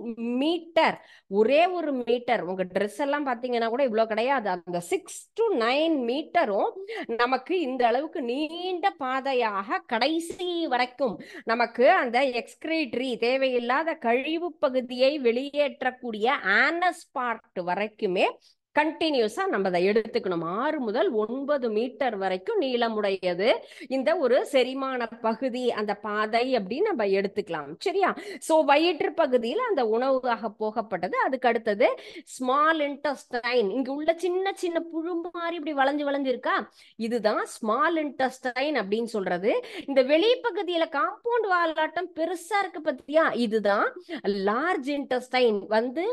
மீட்டர். ஒரே ஒரு மீட்டர், உங்க ட்ரெஸ் எல்லாம் பாத்தீங்கன்னா கூட இவ்வளவு கிடையாது. அந்த 6 to 9 மீட்டரும் நமக்கு இந்த அளவுக்கு நீண்ட பாதையாக கடைசி வரைக்கும் நமக்கு அந்த எக்ஸ்கிரீட்டரி தேவையில்லாத கழிவு பகுதியை வெளியேற்றக்கூடிய ஆனஸ் பார்ட் வரைக்குமே கண்டினியூஸா நம்ம அதை எடுத்துக்கணும். 6 முதல் 9 மீட்டர் வரைக்கும் நீளமுடையது இந்த ஒரு செரிமான பகுதி, அந்த பாதை அப்படின்னு நம்ம எடுத்துக்கலாம். சரியா? சோ வயிற்று பகுதியில் அந்த உணவாக போகப்பட்டது. அதுக்கு அடுத்தது ஸ்மால் இன்டெஸ்டைன். இங்க உள்ள சின்ன சின்ன புழு மாதிரி இப்படி வளைஞ்சு வளைஞ்சு இருக்கா, இதுதான் ஸ்மால் இன்டெஸ்டைன் அப்படின்னு சொல்றது. இந்த வெளிப்பகுதியில காம்பவுண்ட் வாலாட்டம் பெருசா இருக்கு பத்தியா, இதுதான் லார்ஜ் இன்டெஸ்டைன். வந்து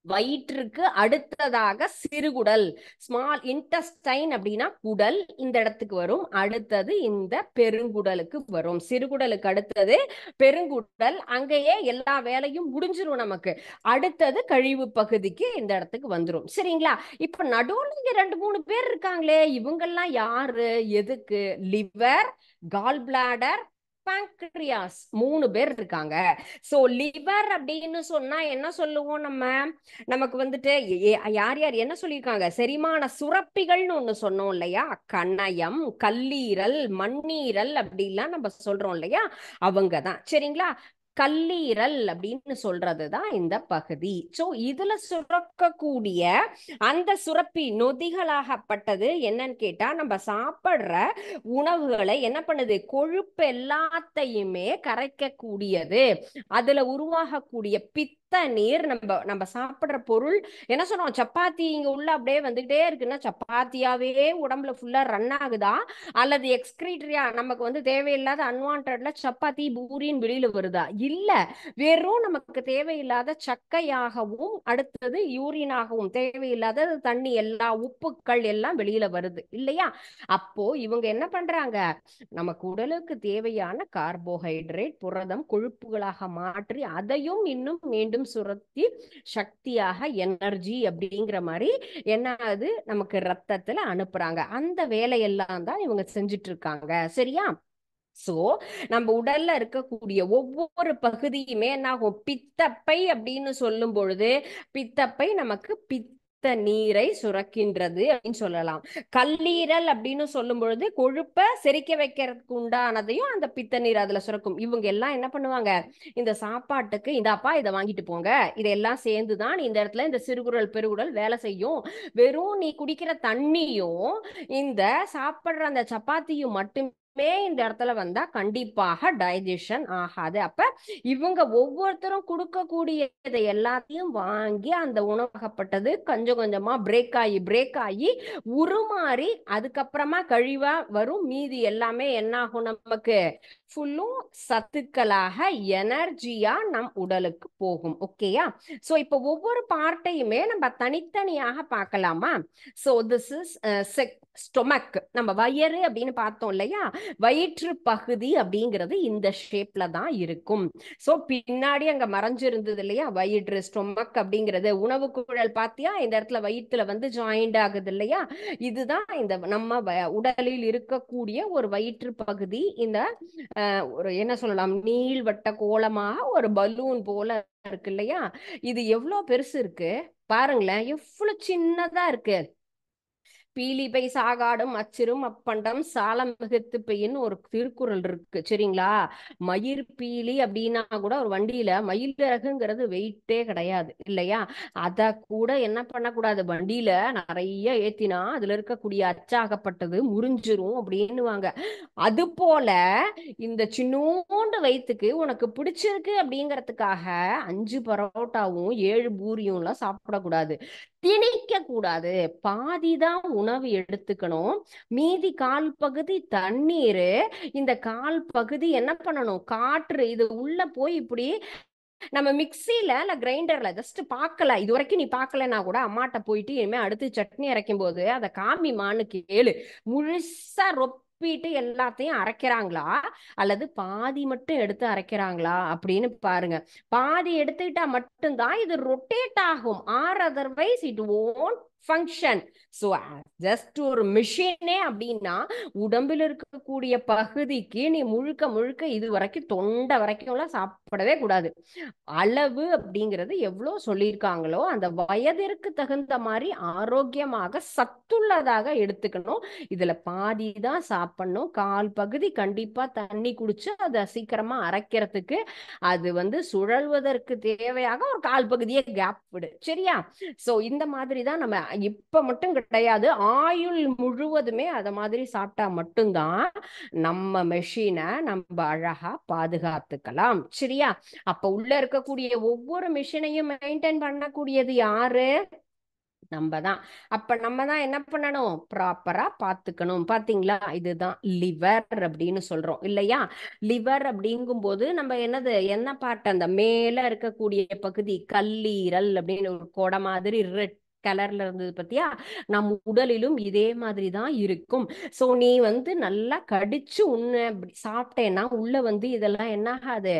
வயிற்றுக்கு அடுத்ததாக சிறுகுடல், ஸ்மால் இன்டெஸ்டைன் அப்படின்னா குடல் இந்த இடத்துக்கு வரும், அடுத்தது இந்த பெருங்குடலுக்கு வரும். சிறுகுடலுக்கு அடுத்தது பெருங்குடல், அங்கேயே எல்லா வேலையும் முடிஞ்சிரும் நமக்கு. அடுத்தது கழிவு பகுதிக்கு இந்த இடத்துக்கு வந்துரும். சரிங்களா? இப்ப நடுவுல இங்க 2-3 பேர் இருக்காங்களே, இவங்கெல்லாம் யாரு, எதுக்கு? லிவர், கால் பிளாடர், பாங்க்ரியாஸ், 3 பேர் இருக்காங்க. சோ லிவர் அப்படின்னு சொன்னா என்ன சொல்லுவோம் நம்ம, நமக்கு வந்துட்டு யார் யார் என்ன சொல்லியிருக்காங்க, செரிமான சுரப்பிகள்னு ஒண்ணு சொன்னோம் இல்லையா, கணையம், கல்லீரல், மண்ணீரல் அப்படிலாம் நம்ம சொல்றோம் இல்லையா, அவங்க தான். சரிங்களா? கல்லீரல் அப்படின்னு சொல்றதுதான் இந்த பகுதி. சோ இதுல சுரக்கக்கூடிய அந்த சுரப்பி நொதிகளாகப்பட்டது என்னன்னு கேட்டா, நம்ம சாப்பிடுற உணவுகளை என்ன பண்ணுது, கொழுப்பு எல்லாத்தையுமே கரைக்கக்கூடியது. அதுல உருவாகக்கூடிய பித்த நீர், நம்ம சாப்பிடுற பொருள் என்ன சொல்றோம், சப்பாத்தி இங்க உள்ள அப்படியே வந்துகிட்டே இருக்குன்னா சப்பாத்தியாவே உடம்புல ஃபுல்லா ரன் ஆகுதா, அல்லது எக்ஸ்கிரீட்டரியா நமக்கு வந்து தேவையில்லாத அன்வான்டட்ல சப்பாத்தி பூரின்னு வெளியில வருதா? இல்ல, வெறும் நமக்கு தேவையில்லாத சக்கையாகவும் அடுத்தது யூரினாகவும் தேவையில்லாத தண்ணி, எல்லா உப்புக்கள் எல்லாம் வெளியில வருது இல்லையா? அப்போ இவங்க என்ன பண்றாங்க, நமக்கு உடலுக்கு தேவையான கார்போஹைட்ரேட், புரதம், கொழுப்புகளாக மாற்றி அதையும் இன்னும் மீண்டும் சுரத்தி சக்தியாக எனர்ஜி அப்படிங்கிற மாதிரி என்ன அது நமக்கு ரத்தத்துல அனுப்புறாங்க. அந்த வேலையெல்லாம் தான் இவங்க செஞ்சுட்டு இருக்காங்க. சரியா? சோ நம்ம உடல்ல இருக்கக்கூடிய ஒவ்வொரு பகுதியுமே என்ன ஆகும், பித்தப்பை அப்படின்னு சொல்லும் பொழுது பித்தப்பை நமக்கு பித்த நீரை சுரக்கின்றது அப்படின்னு சொல்லலாம். கல்லீரல் அப்படின்னு சொல்லும் பொழுது கொழுப்பை செரிக்க வைக்கிறதுக்கு உண்டானதையும் அந்த பித்த நீர் அதுல சுரக்கும். இவங்க எல்லாம் என்ன பண்ணுவாங்க, இந்த சாப்பாட்டுக்கு இந்தாப்பா இதை வாங்கிட்டு போங்க, இதெல்லாம் சேர்ந்துதான் இந்த இடத்துல இந்த சிறுகுடல் பெருகுடல் வேலை செய்யும். வெறும் நீ குடிக்கிற தண்ணியும் இந்த சாப்பிடுற அந்த சப்பாத்தியும் மட்டும் இந்த இடத்துல வந்தா கண்டிப்பாக டைஜஷன் ஆகாது. அப்ப இவங்க ஒவ்வொருத்தரும் கொடுக்கக்கூடியதை எல்லாத்தையும் வாங்கி அந்த உணவாகப்பட்டது கொஞ்சம் கொஞ்சமா பிரேக் ஆகி உருமாறி அதுக்கப்புறமா கழிவா வரும். மீதி எல்லாமே என்ன ஆகும், நமக்கு ஃபுல்லும் சத்துக்களாக எனர்ஜியா நம் உடலுக்கு போகும். ஓகேயா? சோ இப்ப ஒவ்வொரு பார்ட்டையுமே நம்ம தனித்தனியாக பார்க்கலாமா? So this is stomach. நம்ம வயிறு அப்படின்னு பார்த்தோம் இல்லையா, வயிற்று பகுதி அப்படிங்கிறது இந்த ஷேப்ல தான் இருக்கும். சோ பின்னாடி அங்க மறைஞ்சிருந்தது இல்லையா வயிற்று, ஸ்டொமக் அப்படிங்கிறது உணவு குழல் பாத்தியா, இந்த இடத்துல வயிற்றுல வந்து ஜாயிண்ட் ஆகுது இல்லையா, இதுதான் இந்த நம்ம உடலில் இருக்கக்கூடிய ஒரு வயிற்று பகுதி. இந்த ஒரு என்ன சொல்லலாம், நீள்வட்ட கோலமாக ஒரு பலூன் போல இருக்கு இல்லையா, இது எவ்வளவு பெருசு இருக்கு பாருங்களேன், எவ்வளவு சின்னதா இருக்கு. பீலிபை சாகாடும் அச்சிரும் அப்பண்டம் சாலம் மிகுத்து பெய்ன்னு ஒரு திருக்குறள் இருக்கு. சரிங்களா? மயிர் பீலி அப்படின்னா கூட ஒரு வண்டியில மயிலிறகுங்கிறது வெயிட்டே கிடையாது இல்லையா, அத கூட என்ன பண்ணக்கூடாது, வண்டியில நிறைய ஏத்தினா அதுல இருக்கக்கூடிய அச்சாகப்பட்டது முறிஞ்சிரும் அப்படின்னுவாங்க. அது போல இந்த சின்னோண்டு வயிற்றுக்கு உனக்கு பிடிச்சிருக்கு அப்படிங்கறதுக்காக 5 பரோட்டாவும் 7 பூரியும் எல்லாம் சாப்பிடக்கூடாது, திணிக்க கூடாது. பாதிதான் உணவு எடுத்துக்கணும், மீதி கால் பகுதி தண்ணீர். இந்த கால் பகுதி என்ன பண்ணணும், காற்று இது உள்ள போய் இப்படி நம்ம மிக்சியில இல்ல கிரைண்டர்ல ஜஸ்ட் பார்க்கல, இது வரைக்கும் நீ பார்க்கலன்னா கூட அம்மாட்ட போயிட்டு இனிமே அடுத்து சட்னி அரைக்கும் போது அதை காமிமான்னு கேளு, முழுசா ரொப்பி துப்பிட்டு எல்லாத்தையும் அரைக்கிறாங்களா அல்லது பாதி மட்டும் எடுத்து அரைக்கிறாங்களா அப்படின்னு பாருங்க. பாதி எடுத்துக்கிட்டா மட்டும்தான் இது ரொட்டேட் ஆகும். Or otherwise it won't function. So just ஒரு மிஷினே அப்படின்னா உடம்பில் இருக்கக்கூடிய பகுதிக்கு நீ முழுக்க முழுக்க இது வரைக்கும் தொண்டை வரைக்கும்லாம் சாப்பிடவே கூடாது. அளவு அப்படிங்கிறது எவ்வளோ சொல்லியிருக்காங்களோ அந்த வயதிற்கு தகுந்த மாதிரி ஆரோக்கியமாக சத்துள்ளதாக எடுத்துக்கணும். இதுல பாதி தான் சாப்பிடணும். கால் பகுதி கண்டிப்பா தண்ணி குடிச்சு அதை சீக்கிரமா அரைக்கிறதுக்கு அது சுழல்வதற்கு தேவையாக ஒரு கால் பகுதியை கேப் விடு. சரியா? சோ இந்த மாதிரி தான் நம்ம இப்ப மட்டும் கிடையாது, ஆயுள் முழுவதுமே அத மாதிரி சாப்பிட்டா மட்டும்தான் நம்ம மெஷினை நம்ம அழகா பாதுகாத்துக்கலாம். சரியா? அப்ப உள்ள இருக்கக்கூடிய ஒவ்வொரு மிஷினையும் மெயின்டைன் பண்ணக்கூடியது யாரு? நம்ம தான். அப்ப நம்ம தான் என்ன பண்ணணும்? ப்ராப்பரா பாத்துக்கணும். பாத்தீங்களா? இதுதான் லிவர் அப்படின்னு சொல்றோம் இல்லையா? லிவர் அப்படிங்கும் போது நம்ம என்ன பார்ட்? அந்த மேல இருக்கக்கூடிய பகுதி கல்லீரல் அப்படின்னு ஒரு கொடை மாதிரி ரெட் கலர்ல இருந்தது பத்தியா? நம் உடலிலும் இதே மாதிரி தான் இருக்கும். சோ நீ நல்லா கடிச்சு உன்ன சாப்பிட்டேன்னா உள்ள இதெல்லாம் என்ன ஆகாது,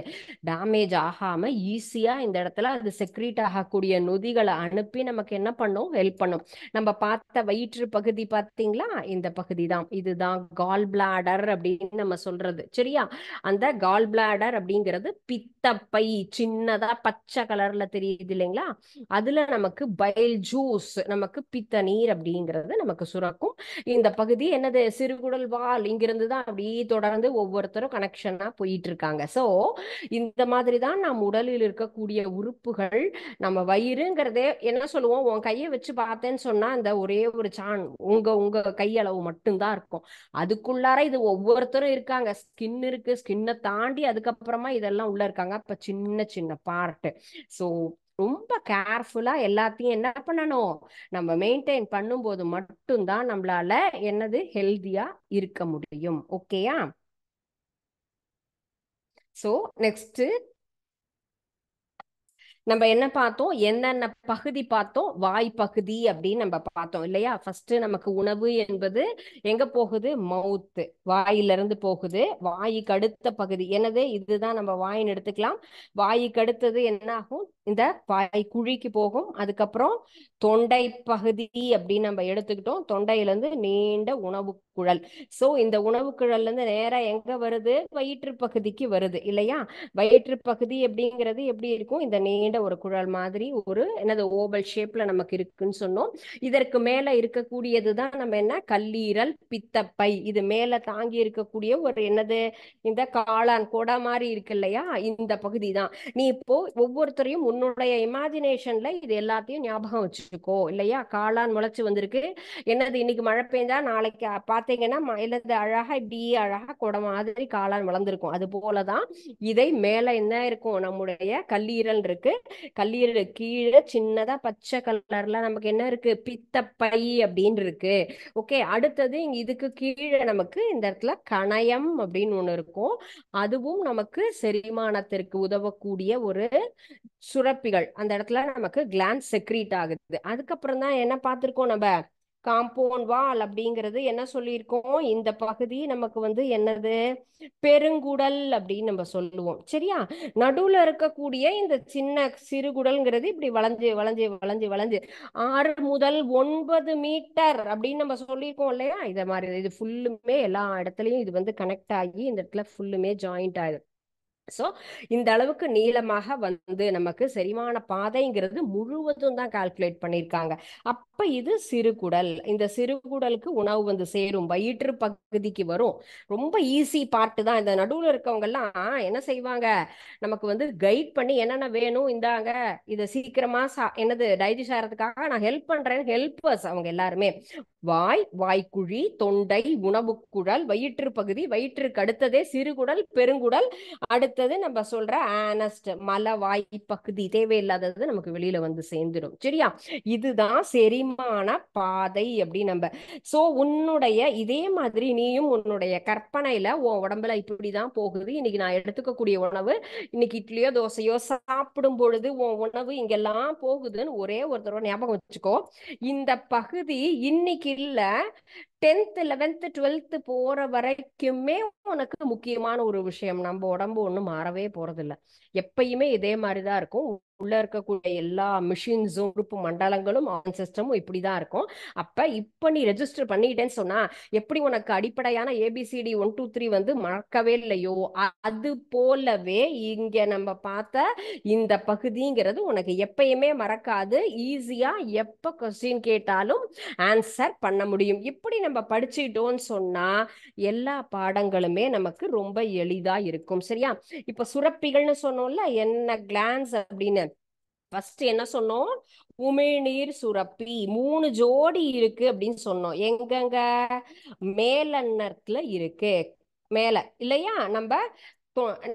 டேமேஜ் ஆகாம ஈஸியா இந்த இடத்துல அது செக்ரீட் ஆகக்கூடிய நொதிகளை அனுப்பி நமக்கு என்ன பண்ணும்? ஹெல்ப் பண்ணும். நம்ம பார்த்த வயிற்று பகுதி பார்த்தீங்களா? இந்த பகுதி தான், இதுதான் கால் பிளாடர் அப்படின்னு நம்ம சொல்றது. சரியா? அந்த கால் பிளாடர் அப்படிங்கிறது பித்தப்பை, சின்னதா பச்சை கலர்ல தெரியுது இல்லைங்களா? அதுல நமக்கு பைல் ஜூஸ், நமக்கு பித்த நீர் அப்படிங்கிறது நமக்கு சுரக்கும். இந்த பகுதி என்னது? சிறுகுடல் வால். இங்கிருந்து தான் அப்படியே தொடர்ந்து ஒவ்வொருத்தரும் கனெக்ஷனா போயிட்டு இருக்காங்க. சோ இந்த மாதிரி தான் நம் உடலில் இருக்கக்கூடிய உறுப்புகள். நம்ம வயிறுங்கிறதே என்ன சொல்லுவோம்? உன் கையை வச்சு பார்த்தேன்னு சொன்னா அந்த ஒரே ஒரு சான் உங்க உங்க கையளவு மட்டும்தான் இருக்கும். அதுக்குள்ளார இது ஒவ்வொருத்தரும் இருக்காங்க. ஸ்கின் இருக்கு, ஸ்கின்னை தாண்டி அதுக்கப்புறமா இதெல்லாம் உள்ள இருக்காங்க. அப்ப சின்ன சின்ன பார்ட். சோ ரொம்ப கேர்ஃபுல்லா எல்லாத்தையும் என்ன பண்ணணும்? நம்ம மெயின்டைன் பண்ணும்போது மட்டும்தான் நம்மளால ஹெல்தியா இருக்க முடியும். ஓகேயா? சோ நெக்ஸ்ட் நம்ம என்ன பார்த்தோம்? என்னென்ன பகுதி பார்த்தோம்? வாய் பகுதி அப்படின்னு நம்ம பார்த்தோம் இல்லையா? ஃபர்ஸ்ட் நமக்கு உணவு என்பது எங்க போகுது? மவுத், வாயிலிருந்து போகுது. வாய்க்கு அடுத்த பகுதி இதுதான் நம்ம வாயின்னு எடுத்துக்கலாம். வாய்க்கு அடுத்தது என்ன ஆகும்? இந்த வாய் குழிக்கு போகும். அதுக்கப்புறம் தொண்டை பகுதி அப்படின்னு நம்ம எடுத்துக்கிட்டோம். தொண்டையிலிருந்து நீண்ட உணவு குழல். சோ இந்த உணவு குழல்ல இருந்து நேரா எங்க வருது? வயிற்று பகுதிக்கு வருது இல்லையா? வயிற்று பகுதி அப்படிங்கிறது எப்படி இருக்கும்? இந்த நீண்ட ஒரு குழல் மாதிரி ஒரு ஓவல் ஷேப்ல நமக்கு இருக்குன்னு சொன்னோம். இதற்கு மேல இருக்கக்கூடியதுதான் நம்ம கல்லீரல், பித்தப்பை. இது மேல தாங்கி இருக்கக்கூடிய ஒரு இந்த காளான் கொடை மாதிரி இருக்கு இல்லையா? இந்த பகுதி தான். நீ இப்போ ஒவ்வொருத்தரையும் உன்னுடைய இமேஜினேஷன்ல இது எல்லாத்தையும் ஞாபகம் வச்சுக்கோ இல்லையா? காளான் முளைச்சு வந்திருக்கு. இன்னைக்கு மழை பெஞ்சா நாளைக்கு பாத்தீங்கன்னா அழகா இப்படி அழகா கொடை மாதிரி காளான் வளர்ந்துருக்கும். அது போலதான் இதை மேல என்ன இருக்கும்? நம்முடைய கல்லீரல் இருக்கு. கல்லீரல் கீழே சின்னதா பச்சை கலர்ல நமக்கு என்ன இருக்கு? பித்தப்பை அப்படின்னு இருக்கு. ஓகே, அடுத்தது இதுக்கு கீழே நமக்கு இந்த இடத்துல கணையம் அப்படின்னு ஒண்ணு இருக்கும். அதுவும் நமக்கு செரிமானத்திற்கு உதவக்கூடிய ஒரு சுரப்பிகள். அந்த இடத்துல நமக்கு கிளாண்ட் செக்ரீட் ஆகுது. அதுக்கப்புறம் தான் என்ன பார்த்திருக்கோம்? நம்ம காம்பவுண்ட் வால் அப்படிங்கிறது என்ன சொல்லியிருக்கோம்? இந்த பகுதி நமக்கு என்னது? பெருங்குடல் அப்படின்னு நம்ம சொல்லுவோம். சரியா? நடுவுல இருக்கக்கூடிய இந்த சின்ன சிறுகுடல்ங்கிறது இப்படி வளைஞ்சு வளைஞ்சு வளைஞ்சு வளைஞ்சு 6 முதல் 9 மீட்டர் அப்படின்னு நம்ம சொல்லியிருக்கோம் இல்லையா? இத மாதிரி இது ஃபுல்லுமே எல்லா இடத்துலயும் இது கனெக்ட் ஆகி இந்த இடத்துல ஃபுல்லுமே ஜாயிண்ட் ஆயிடும். சோ இந்த அளவுக்கு நீளமாக நமக்கு செரிமான பாதைங்கிறது முழுவதும் தான் கால்குலேட் பண்ணியிருக்காங்க. அப்ப இது சிறுகுடல். இந்த சிறுகுடலுக்கு உணவு சேரும், வயிற்று பகுதிக்கு வரும். ரொம்ப ஈஸி பார்ட் தான். இந்த நடுவுல இருக்கவங்க எல்லாம் என்ன செய்வாங்க? நமக்கு கைட் பண்ணி என்னென்ன வேணும், இந்தாங்க இதை சீக்கிரமா டைஜஸ்ட் ஆகிறதுக்காக நான் ஹெல்ப் பண்றேன். ஹெல்பர்ஸ் அவங்க எல்லாருமே. வாய், வாய்க்குழி, தொண்டை, உணவு குழல், வயிற்று பகுதி, வயிற்றுக்கு அடுத்ததே சிறுகுடல், பெருங்குடல், அடுத்தது நம்ம சொல்ற ஆனஸ்ட், மலவாய் பகுதி. தேவையில்லாதது நமக்கு வெளியில சேர்ந்துடும். சரியா? இதுதான் செரிமான பாதை அப்படி நம்ம. சோ உன்னுடைய இதே மாதிரி நீயும் உன்னுடைய கற்பனையில உன் உடம்புல இப்படிதான் போகுது, இன்னைக்கு நான் எடுத்துக்கக்கூடிய உணவு, இன்னைக்கு இட்லியோ தோசையோ சாப்பிடும் பொழுது உன் உணவு இங்கெல்லாம் போகுதுன்னு ஒரே ஒரு தடவை ஞாபகம் வச்சுக்கோ. இந்த பகுதி இன்னைக்கு இல்ல, 10th 11th 12th போற வரைக்குமே உனக்கு முக்கியமான ஒரு விஷயம். நம்ம உடம்பு ஒண்ணும் மாறவே போறது இல்ல, எப்பயுமே இதே மாதிரிதான் இருக்கும். உள்ள இருக்கக்கூடிய எல்லா மிஷின்ஸும் உறுப்பு மண்டலங்களும் சிஸ்டமும் இப்படிதான் இருக்கும். இப்ப நீ ரெஜிஸ்டர் பண்ணிட்டேன்னு சொன்னா எப்படி உனக்கு அடிப்படையான ABCD 1 2 3 வந்து மறக்கவே இல்லையோ, அது போலவே இங்க நம்ம பார்த்த இந்த பகுதிங்கிறது உனக்கு எப்பயுமே மறக்காது. ஈஸியா எப்ப கொஸ்டின் கேட்டாலும் ஆன்சர் பண்ண முடியும். இப்படி நம்ம படிச்சுட்டோம்னு சொன்னா எல்லா பாடங்களுமே நமக்கு ரொம்ப எளிதா இருக்கும். சரியா? இப்ப சுரப்பிகள்னு சொன்னோம்ல, என்ன கிளான்ஸ் அப்படின்னு. ஃபர்ஸ்ட் என்ன சொன்னோம்? உமிழ்நீர் சுரப்பி 3 ஜோடி இருக்கு அப்படின்னு சொன்னோம். எங்கெங்க? மேலன்னத்துல இருக்கு. மேல இல்லையா?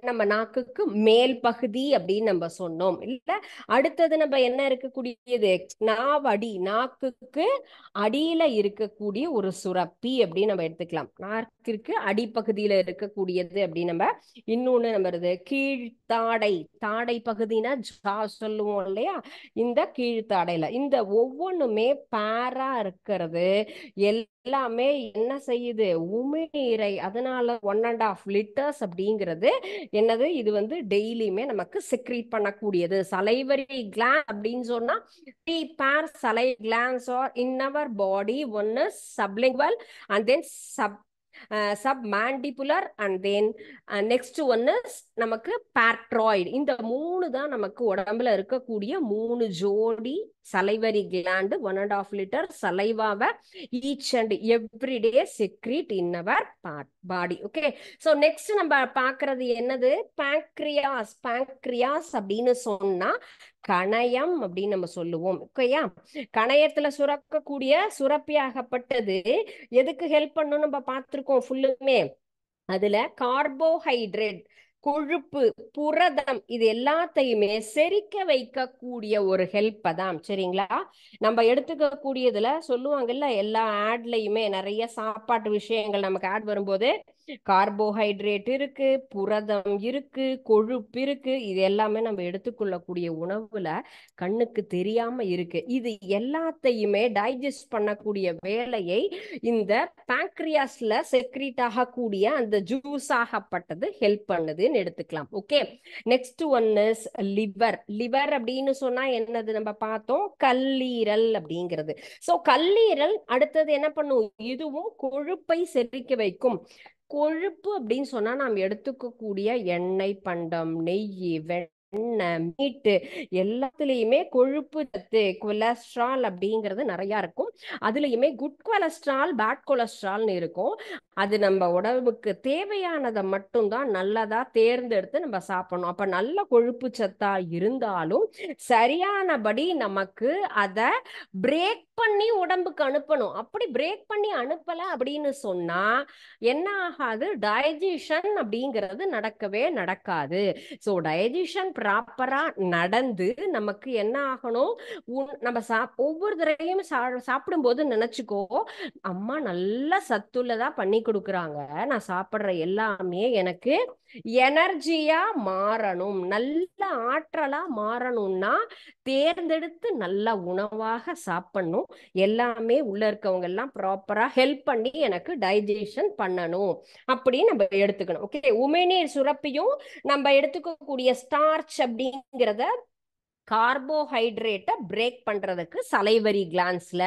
நம்ம நாக்குக்கு மேல் பகுதி அப்படின்னு நம்ம சொன்னோம் இல்ல. அடுத்தது நம்ம என்ன இருக்கக்கூடியது? நாவடி, நாக்குக்கு அடியில இருக்கக்கூடிய ஒரு சுரப்பி அப்படின்னு நம்ம எடுத்துக்கலாம். நாக்கிற்கு அடிப்பகுதியில இருக்கக்கூடியது அப்படின்னு நம்ம இன்னொன்னு நம்ம கீழ்த்தாடை, தாடை பகுதினா சொல்லுவோம் இல்லையா? இந்த கீழ்த்தாடையில இந்த ஒவ்வொன்றுமே பேரா இருக்கிறது எல்லாமே என்ன செய்யுது? உமிழ்நீரை. அதனால 1.5 லிட்டர்ஸ் அப்படிங்கிறது என்னது? இது வந்து டெய்லியுமே நமக்கு செக்ரீட் பண்ணக்கூடியது. சலைவரி கிளாண்ட் அப்படின்னு சொன்னா 3 pairs salivary glands are in our body. One is sublingual and then submandibular and then next one is நமக்கு partroid. இந்த 3 தான் நமக்கு உடம்புல இருக்கக்கூடிய 3 ஜோடி சலைவரி கிளாண்ட். 1.5 லிட்டர் சலைவாவை each and every day secrete in our body. Okay, so next நம்ம பார்க்கிறது என்னது? pancreas. pancreas அப்படின்னு சொன்னா கணையம் அப்படின்னு நம்ம சொல்லுவோம். ஓகேயா? கணையத்துல சுரக்கக்கூடிய சுரப்பியாகப்பட்டது எதுக்கு ஹெல்ப் பண்ணணும் நம்ம பார்த்திருக்கோம் ஃபுல்லுமே. அதுல கார்போஹைட்ரேட், கொழுப்பு, புரதம் இது எல்லாத்தையுமே செரிக்க வைக்கக்கூடிய ஒரு ஹெல்ப் தான். சரிங்களா? நம்ம எடுத்துக்கக்கூடியதுல சொல்லுவாங்கல்ல, எல்லா ஆட்லயுமே நிறைய சாப்பாட்டு விஷயங்கள் நமக்கு ஆட் வரும்போது கார்போஹைட்ரேட் இருக்கு, புரதம் இருக்கு, கொழுப்பு இருக்கு. இது எல்லாமே நம்ம எடுத்துக்கொள்ளக்கூடிய உணவுல கண்ணுக்கு தெரியாம இருக்கு. இது எல்லாத்தையுமே டைஜஸ்ட் பண்ணக்கூடிய வேலையை இந்த பாங்க்ரியாஸ்ல செக்ரீட் ஆகக்கூடிய அந்த ஜூஸ் ஆகப்பட்டது ஹெல்ப் பண்ணுதுன்னு எடுத்துக்கலாம். Okay, next one is liver. Liver அப்படின்னு சொன்னா என்னது? நம்ம பார்த்தோம் கல்லீரல் அப்படிங்கிறது. சோ கல்லீரல் அடுத்தது என்ன பண்ணும்? இதுவும் கொழுப்பை செரிக்க வைக்கும். கொழுப்பு அப்படின்னு சொன்னா நாம் எடுத்துக்கக்கூடிய எண்ணெய் பண்டம், நெய், எண்ணெய், மீட்டு எல்லாத்துலயுமே கொழுப்பு சத்து, கொலஸ்ட்ரால் அப்படிங்கிறது நிறைய இருக்கும். அதுலயுமே குட் கொலஸ்ட்ரால், பேட் கொலஸ்ட்ரால்னு இருக்கும். அது நம்ம உடம்புக்கு தேவையானதை மட்டும்தான் நல்லதா தேர்ந்தெடுத்து நம்ம சாப்பிடணும். அப்ப நல்ல கொழுப்பு சத்தா இருந்தாலும் சரியானபடி நமக்கு அதை பிரேக் பண்ணி உடம்புக்கு அனுப்பணும். அப்படி பிரேக் பண்ணி அனுப்பல அப்படின்னு சொன்னா என்ன ஆகாது? டைஜஷன் அப்படிங்கிறது நடக்கவே நடக்காது. ஸோ டைஜஷன் ப்ராப்பரா நடந்து நமக்கு என்ன ஆகணும்? நம்ம ஒவ்வொரு தடவையும் சாப்பிடும்போது நினைச்சுக்கோ, அம்மா நல்ல சத்துள்ளதா பண்ணி கொடுக்குறாங்க, நான் சாப்பிட்ற எல்லாமே எனக்கு எனர்ஜியா மாறணும், நல்ல ஆற்றலா மாறணும்னா தேர்ந்தெடுத்து நல்ல உணவாக சாப்பிடணும். எல்லாமே உள்ள இருக்கவங்க எல்லாம் ப்ராப்பரா ஹெல்ப் பண்ணி எனக்கு டைஜஷன் பண்ணணும் அப்படின்னு நம்ம எடுத்துக்கணும். ஓகே, உமிழ்நீர் சுரப்பியும் நம்ம எடுத்துக்கக்கூடிய ஸ்டார்ச் அப்படிங்கிறத கார்போஹைட்ரேட்டை பிரேக் பண்றதுக்கு சலைவரி கிளான்ஸ்ல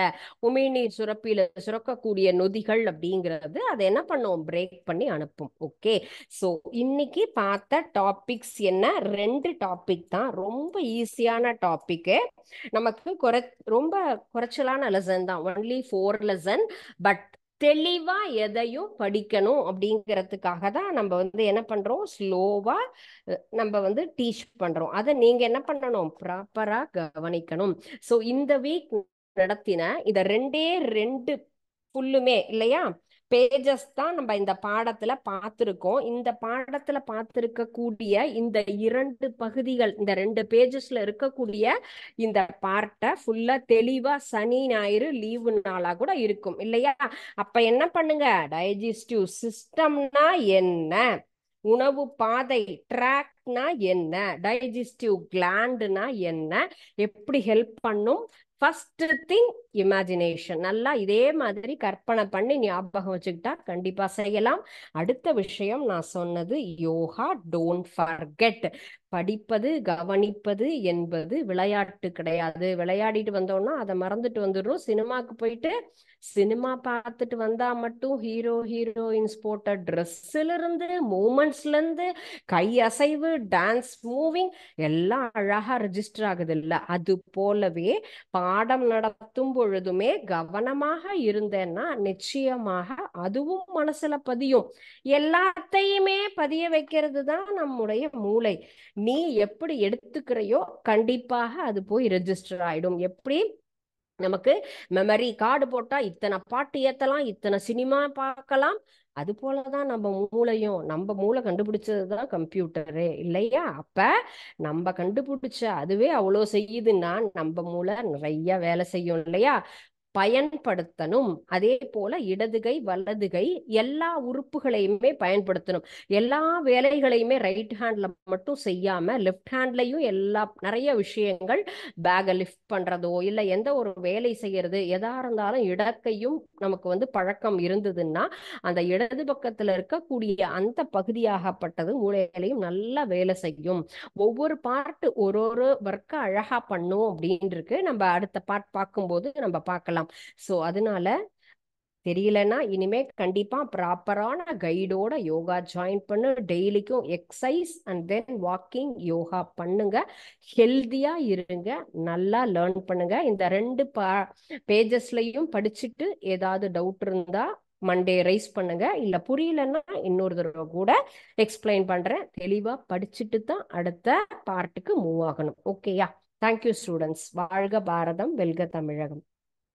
உமிழ்நீர் சுரப்பியில சுரக்கக்கூடிய நொதிகள் அப்படிங்கிறது அதை என்ன பண்ணும்? பிரேக் பண்ணி அனுப்பும். ஓகே, ஸோ இன்னைக்கு பார்த்த டாபிக்ஸ் என்ன? 2 டாபிக் தான், ரொம்ப ஈஸியான டாபிக். நமக்கு ரொம்ப குறைச்சலான லெசன் தான், ஒன்லி 4 லெசன். பட் தெளிவா எதையும் படிக்கணும் அப்படிங்கிறதுக்காக தான் நம்ம வந்து என்ன பண்றோம்? ஸ்லோவா நம்ம டீச் பண்றோம். அதை நீங்க என்ன பண்ணணும்? ப்ராப்பரா கவனிக்கணும். சோ இந்த வீக் நடத்தின இத 2 ஃபுல்லுமே இல்லையா பேஜஸ் தான் நம்ம இந்த பாடத்துல பார்த்திருக்கோம். இந்த பாடத்துல பார்த்திருக்கக்கூடிய இந்த 2 பகுதிகள், இந்த 2 பேஜஸ்ல இருக்கக்கூடிய இந்த பார்ட்டை ஃபுல்லா தெளிவா சனி ஞாயிறு லீவு நாளா கூட இருக்கும் இல்லையா? அப்ப என்ன பண்ணுங்க? டைஜஸ்டிவ் சிஸ்டம்னா என்ன, உணவு பாதை ட்ராக்னா என்ன, டைஜஸ்டிவ் கிளாண்ட்னா என்ன, எப்படி ஹெல்ப் பண்ணும், ஃபர்ஸ்ட் திங் இமேஜினேஷன். நல்லா இதே மாதிரி கற்பனை பண்ணி ஞாபகம் வச்சுக்கிட்டா கண்டிப்பா செய்யலாம். அடுத்த விஷயம் நான் சொன்னது யோகா டோன்ட் ஃபர்கெட். படிப்பது கவனிப்பது என்பது விளையாட்டு கிடையாது. விளையாடிட்டு வந்தோம்னா அதை மறந்துட்டு வந்துடுறோம். சினிமாக்கு போயிட்டு சினிமா பார்த்துட்டு வந்தா மட்டும் ஹீரோ ஹீரோயின்ஸ் போட்ட ட்ரெஸ்ல இருந்து மூமெண்ட்ஸ்ல இருந்து கை அசைவு டான்ஸ் மூவிங் எல்லாம் அழகா ரெஜிஸ்டர் ஆகுது இல்ல? அது போலவே பாடம் நடத்தும் பொழுதுமே கவனமாக இருந்தேன்னா நிச்சயமாக அதுவும் மனசுல பதியும். எல்லாத்தையுமே பதிய வைக்கிறது தான் நம்முடைய மூளை. நீ எப்படி எடுத்துக்கிறையோ கண்டிப்பாக அது போய் ரெஜிஸ்டர் ஆயிடும். எப்படி நமக்கு மெமரி கார்டு போட்டா இத்தனை பாட்டு ஏத்தலாம், இத்தனை சினிமா பார்க்கலாம், அது போலதான் நம்ம மூளையும். நம்ம மூளை கண்டுபிடிச்சதுதான் கம்ப்யூட்டரு இல்லையா? அப்ப நம்ம கண்டுபிடிச்ச அதுவே அவ்வளோ செய்யுதுன்னா நம்ம மூளை நிறைய வேலை செய்யும் இல்லையா? பயன்படுத்தணும். அதே போல இடதுகை வலதுகை எல்லா உறுப்புகளையுமே பயன்படுத்தணும். எல்லா வேலைகளையுமே ரைட் ஹேண்ட்ல மட்டும் செய்யாம லெஃப்ட் ஹேண்ட்லயும் நிறைய விஷயங்கள், பேகை லிஃப்ட் பண்றதோ இல்ல எந்த ஒரு வேலை செய்யறது எதா இருந்தாலும் இடக்கையும் நமக்கு பழக்கம் இருந்ததுன்னா அந்த இடது பக்கத்துல இருக்கக்கூடிய அந்த பகுதியாகப்பட்டது மூளையிலையும் நல்லா வேலை செய்யும். ஒவ்வொரு பார்ட் ஒரு ஒர்க்க அழகா பண்ணும் அப்படின்னு இருக்கு. நம்ம அடுத்த பார்ட் பார்க்கும்போது நம்ம பார்க்கலாம். சோ அதனால தெரியலன்னா இனிமே கண்டிப்பா ப்ராப்பரான கைடோட யோகா ஜாயின் பண்ணு. டெய்லிக்கும் exercise and then walking yoga பண்ணுங்க. ஹெல்தியா இருங்க. நல்லா லேர்ன் பண்ணுங்க. இந்த 2 பேஜஸ்லயும் படிச்சுட்டு ஏதாவது டவுட் இருந்தா மண்டே ரைஸ் பண்ணுங்க. இல்ல புரியலன்னா இன்னொரு தடவை கூட எக்ஸ்பிளைன் பண்றேன். தெளிவா படிச்சுட்டு தான் அடுத்த பார்ட்டுக்கு மூவ் ஆகணும். ஓகேயா? Thank you students. வாழ்க பாரதம், வெல்க தமிழகம்.